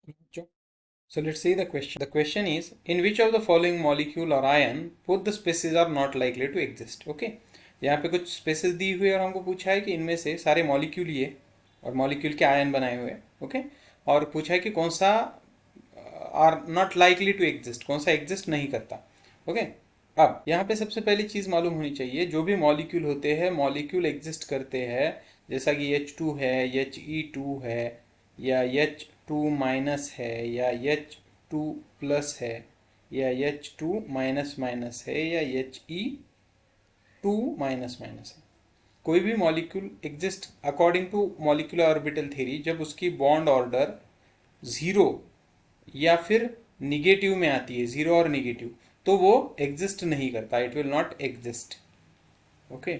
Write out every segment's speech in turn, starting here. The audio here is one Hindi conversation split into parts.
So let's see the question. The question is, in which of the following molecule or ion both the species are not likely to exist? Okay, यहाँ पे कुछ स्पेसिस दी हुई है और हमको पूछा है कि इनमें से सारे मॉलिक्यूल ये और मॉलिक्यूल के आयन बनाए हुए हैं. ओके, और पूछा है कि कौन सा are not likely to exist, कौन सा एग्जिस्ट नहीं करता. ओके, अब यहाँ पे सबसे पहली चीज़ मालूम होनी चाहिए, जो भी मॉलिक्यूल होते हैं मॉलिक्यूल एग्जिस्ट करते हैं, जैसा कि H2 है, He2 है, या H2 माइनस है, या H2 प्लस है, या H2 माइनस माइनस है, या He2 माइनस माइनस है. कोई भी molecule exist according to molecular orbital theory जब उसकी बॉन्ड ऑर्डर ज़ीरो या फिर निगेटिव में आती है, ज़ीरो और निगेटिव, तो वो एग्जिस्ट नहीं करता. It will not exist. Okay,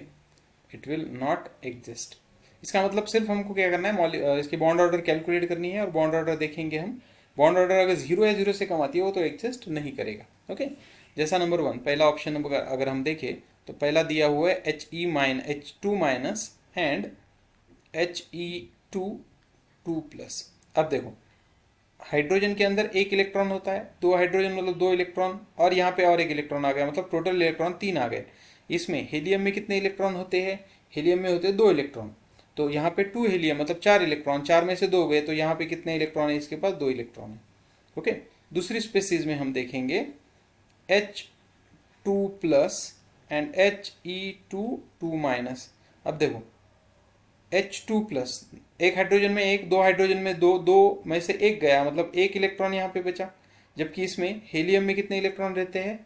it will not exist. इसका मतलब सिर्फ हमको क्या करना है, इसकी बॉन्ड ऑर्डर कैलकुलेट करनी है और बॉन्ड ऑर्डर देखेंगे हम. बॉन्ड ऑर्डर अगर जीरो या जीरो से कम आती है वो तो एग्जिस्ट नहीं करेगा. ओके, जैसा नंबर वन पहला ऑप्शन नंबर अगर हम देखें तो पहला दिया हुआ है H2 minus and He2 plus. अब देखो, हाइड्रोजन के अंदर एक इलेक्ट्रॉन होता है, दो हाइड्रोजन मतलब दो इलेक्ट्रॉन, और यहाँ पे और एक इलेक्ट्रॉन आ गया, मतलब टोटल इलेक्ट्रॉन तीन आ गए. इसमें हीलियम में कितने इलेक्ट्रॉन होते हैं? हीलियम में होते हैं दो इलेक्ट्रॉन. तो यहाँ पे टू हीलियम मतलब चार इलेक्ट्रॉन, चार में से दो गए, तो यहाँ पे कितने इलेक्ट्रॉन है? इसके पास दो इलेक्ट्रॉन है. ओके, दूसरी स्पेसीज में हम देखेंगे H2 plus and He2 minus. अब देखो H2 प्लस, एक हाइड्रोजन में एक, दो हाइड्रोजन में दो, दो में से एक गया, मतलब एक इलेक्ट्रॉन यहाँ पे बचा. जबकि इसमें हीलियम में कितने इलेक्ट्रॉन रहते हैं?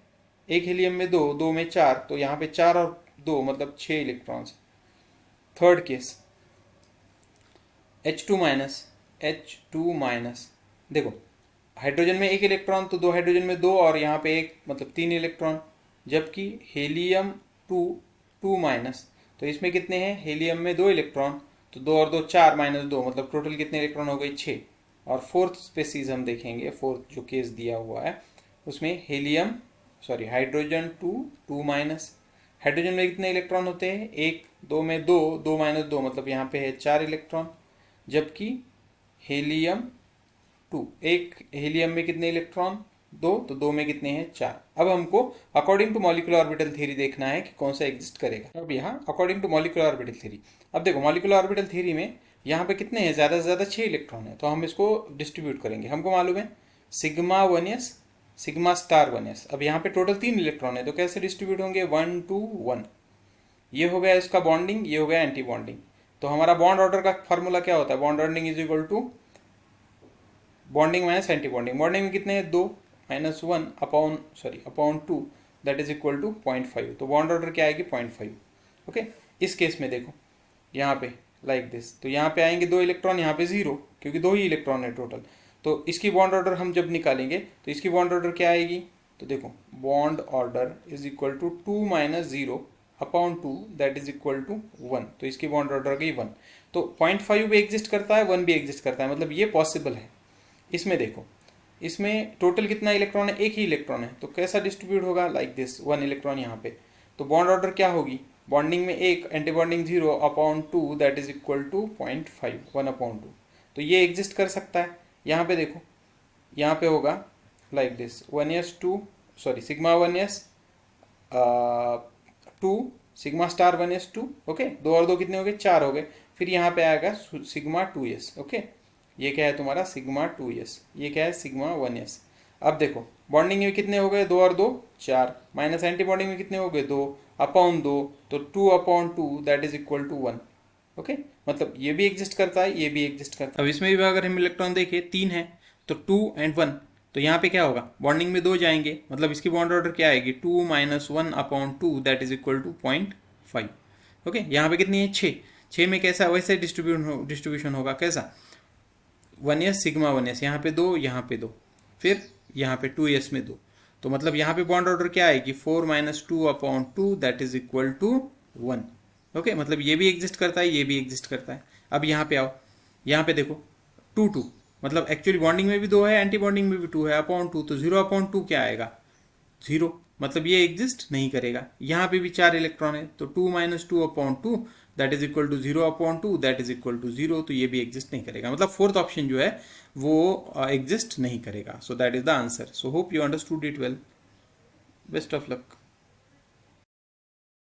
एक हीलियम में दो, दो में चार, तो यहाँ पे चार और दो मतलब छः electrons. Third case H2 minus, H2 minus. देखो हाइड्रोजन में एक इलेक्ट्रॉन, तो दो हाइड्रोजन में दो और यहाँ पे एक, मतलब तीन इलेक्ट्रॉन. जबकि हीलियम 2 माइनस, तो इसमें कितने हैं? हीलियम में दो इलेक्ट्रॉन, तो दो और दो चार माइनस दो, मतलब टोटल कितने इलेक्ट्रॉन हो गए? छः. और फोर्थ स्पेसीज हम देखेंगे, फोर्थ जो केस दिया हुआ है उसमें helium sorry hydrogen 2 minus. Hydrogen में कितने इलेक्ट्रॉन होते हैं? एक, दो में दो, दो माइनस दो, मतलब यहाँ पे है चार इलेक्ट्रॉन. जबकि हीलियम 2, एक हीलियम में कितने इलेक्ट्रॉन? दो, तो दो में कितने हैं? चार. अब हमको according to molecular orbital theory देखना है कि कौन सा एग्जिस्ट करेगा. अब यहाँ according to molecular orbital theory, अब देखो मॉलिक्यूलर ऑर्बिटल थ्योरी में यहाँ पे कितने हैं? ज़्यादा से ज़्यादा छः इलेक्ट्रॉन है, तो हम इसको डिस्ट्रीब्यूट करेंगे. हमको मालूम है sigma 1s, sigma star 1s. अब यहाँ पे टोटल तीन इलेक्ट्रॉन है, तो कैसे डिस्ट्रीब्यूट होंगे? 1 2 1. ये हो गया इसका बॉन्डिंग, ये हो गया एंटी बॉन्डिंग. तो हमारा बॉन्ड ऑर्डर का फॉर्मूला क्या होता है? Bond ordering is equal to bonding minus anti bonding. Bonding में कितने हैं? दो, minus one upon two, that is equal to 0.5. तो बॉन्ड ऑर्डर क्या आएगी? 0.5. ओके, इस केस में देखो यहाँ पे लाइक दिस, तो यहाँ पे आएंगे दो इलेक्ट्रॉन, यहाँ पे जीरो, क्योंकि दो ही इलेक्ट्रॉन है टोटल. तो इसकी बॉन्ड ऑर्डर हम जब निकालेंगे तो इसकी बॉन्ड ऑर्डर क्या आएगी? तो देखो bond order is equal to 2 minus zero upon two, that is equal to 1. तो इसकी बॉन्ड ऑर्डर गई 1. तो 0.5 भी एग्जिस्ट करता है, 1 भी एग्जिस्ट करता है, मतलब ये पॉसिबल है. इसमें देखो, इसमें टोटल कितना इलेक्ट्रॉन है? एक ही इलेक्ट्रॉन है, तो कैसा डिस्ट्रीब्यूट होगा? लाइक दिस, वन इलेक्ट्रॉन यहाँ पे. तो बॉन्ड ऑर्डर क्या होगी? बॉन्डिंग में एक, anti bonding zero upon two, that is equal to 0.5, 1 upon two. तो ये एग्जिस्ट कर सकता है. यहाँ पे देखो, यहाँ पे होगा like this 1s 2 sigma 1s 2, sigma star 1s 2. Okay, दो और दो कितने हो गए? चार हो गए. फिर यहाँ पे आएगा सिग्मा 2s. ओके, ये क्या है तुम्हारा? Sigma 2s. ये क्या है? Sigma 1s. अब देखो बॉन्डिंग में कितने हो गए? दो और दो चार, माइनस एंटी बॉन्डिंग में कितने हो गए? दो अपॉन दो, तो 2 upon two, that is equal to 1. Okay, मतलब ये भी एग्जिस्ट करता है, ये भी एग्जिस्ट करता है. अब इसमें भी अगर हम इलेक्ट्रॉन देखें, तीन है, तो 2 एंड 1, तो यहाँ पे क्या होगा? बॉन्डिंग में दो जाएंगे, मतलब इसकी बॉन्ड ऑर्डर क्या आएगी? 2 minus 1 upon two, that is equal to 0.5. Okay, यहाँ पे कितनी है? 6. 6 में कैसा वैसे डिस्ट्रीब्यूशन होगा? कैसा? 1s सिग्मा 1s, यहाँ पे दो, यहाँ पे दो, फिर यहाँ पे 2s में दो. तो मतलब यहाँ पे बॉन्ड ऑर्डर क्या आएगी? 4 minus 2 upon two, that is equal to 1. Okay, मतलब ये भी एग्जिस्ट करता है, ये भी एग्जिस्ट करता है. अब यहाँ पे आओ, यहाँ पे देखो 2 2, मतलब एक्चुअली बॉन्डिंग में भी दो है, एंटी बॉन्डिंग में भी 2 है, अपॉन टू, तो 0 अपॉन टू क्या आएगा? 0, मतलब ये एग्जिस्ट नहीं करेगा. यहाँ पे भी चार इलेक्ट्रॉन है, तो 2 minus 2 upon two, that is equal to 0/2 that is equal to 0, तो ये भी एग्जिस्ट नहीं करेगा, मतलब फोर्थ ऑप्शन जो है वो एग्जिस्ट नहीं करेगा. So that is the answer. So hope you understood it well. Best of luck.